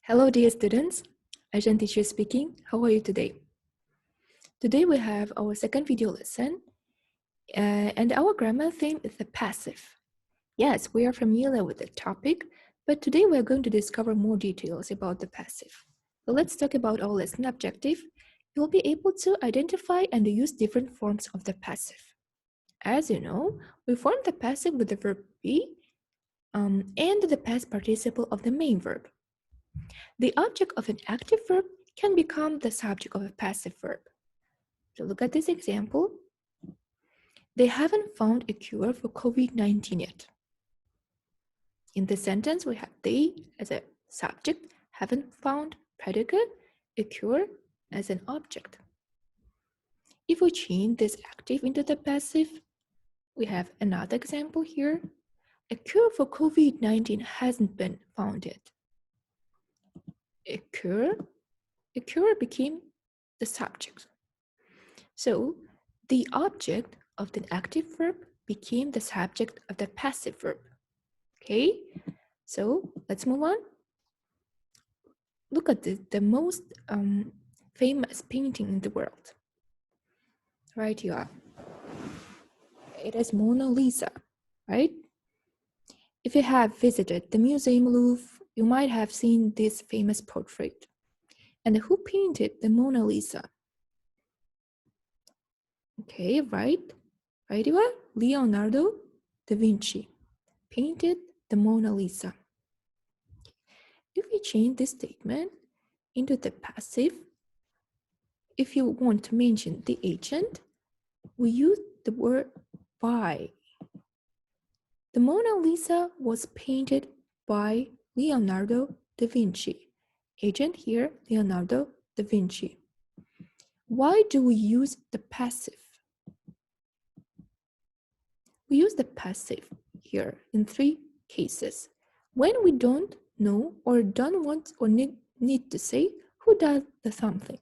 Hello, dear students. Asian teacher speaking. How are you today? Today we have our second video lesson, and our grammar theme is the passive. Yes, we are familiar with the topic, but today we are going to discover more details about the passive. So let's talk about our lesson objective. You will be able to identify and use different forms of the passive. As you know, we form the passive with the verb be and the past participle of the main verb. The object of an active verb can become the subject of a passive verb. So look at this example. They haven't found a cure for COVID-19 yet. In this sentence, we have they as a subject, haven't found predicate, a cure as an object. If we change this active into the passive, we have another example here. A cure for COVID-19 hasn't been found yet. A cure became the subject. So the object of the active verb became the subject of the passive verb. Okay, so let's move on. Look at the most famous painting in the world. Right, you are. It is Mona Lisa, right? If you have visited the Museum Louvre, you might have seen this famous portrait. And who painted the Mona Lisa? Okay, right you are. Leonardo da Vinci painted the Mona Lisa. If we change this statement into the passive, if you want to mention the agent, we use the word by. The Mona Lisa was painted by Leonardo da Vinci. Agent here, Leonardo da Vinci. Why do we use the passive? We use the passive here in three cases. When we don't know or don't want or need to say who does the something.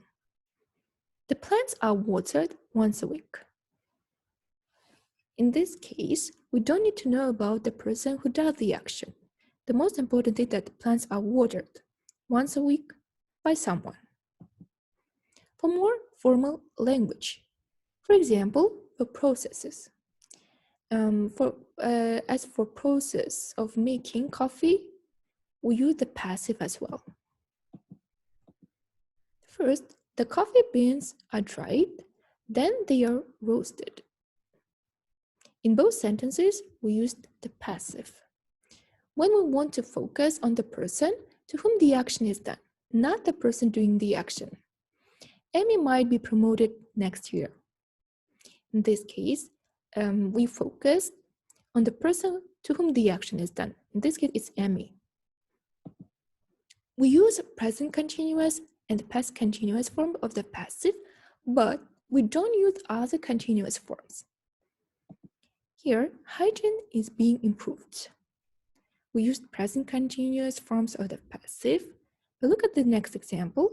The plants are watered once a week. In this case, we don't need to know about the person who does the action. The most important thing is that the plants are watered once a week by someone. For more formal language, for example, for processes. As for process of making coffee, we use the passive as well. First, the coffee beans are dried, then they are roasted. In both sentences, we use the passive. When we want to focus on the person to whom the action is done, not the person doing the action. Amy might be promoted next year. In this case, we focus on the person to whom the action is done. In this case, it's Amy. We use present continuous and past continuous form of the passive, but we don't use other continuous forms. Here, hygiene is being improved. We used present continuous forms of the passive. But look at the next example.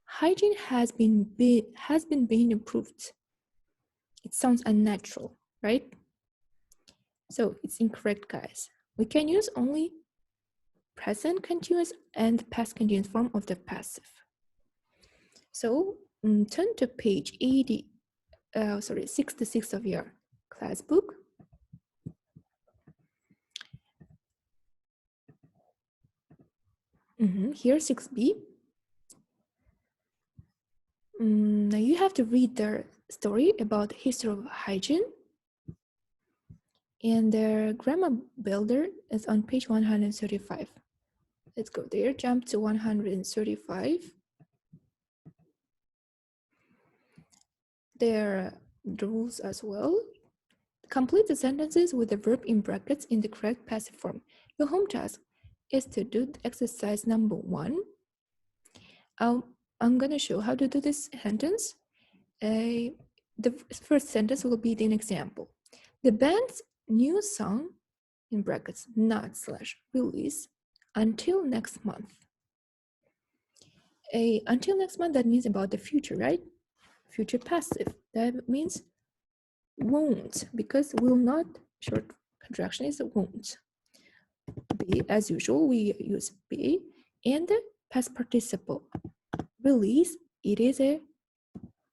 Hygiene has been being improved. It sounds unnatural, right? So it's incorrect, guys. We can use only present continuous and past continuous form of the passive. So turn to page 66 of your class book. Here, 6b. Now you have to read the story about the history of hygiene. And the grammar builder is on page 135. Let's go there, jump to 135. There are the rules as well. Complete the sentences with the verb in brackets in the correct passive form. Your home task is to do exercise number 1. I'm going to show how to do this sentence. The first sentence will be an example. The band's new song, in brackets, not/release, until next month. Until next month, that means about the future, right? Future passive. That means won't, because will not, short contraction is won't. Be, as usual, we use be, and the past participle. Release, it is a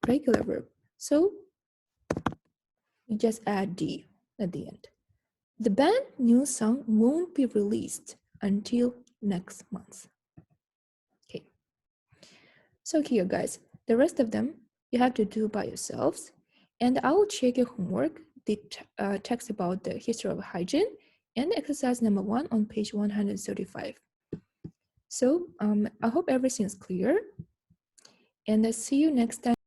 regular verb. So you just add D at the end. The band's new song won't be released until next month. Okay. So here, guys, the rest of them you have to do by yourselves. And I will check your homework, the text about the history of hygiene, and exercise number 1 on page 135. So I hope everything is clear. And I'll see you next time.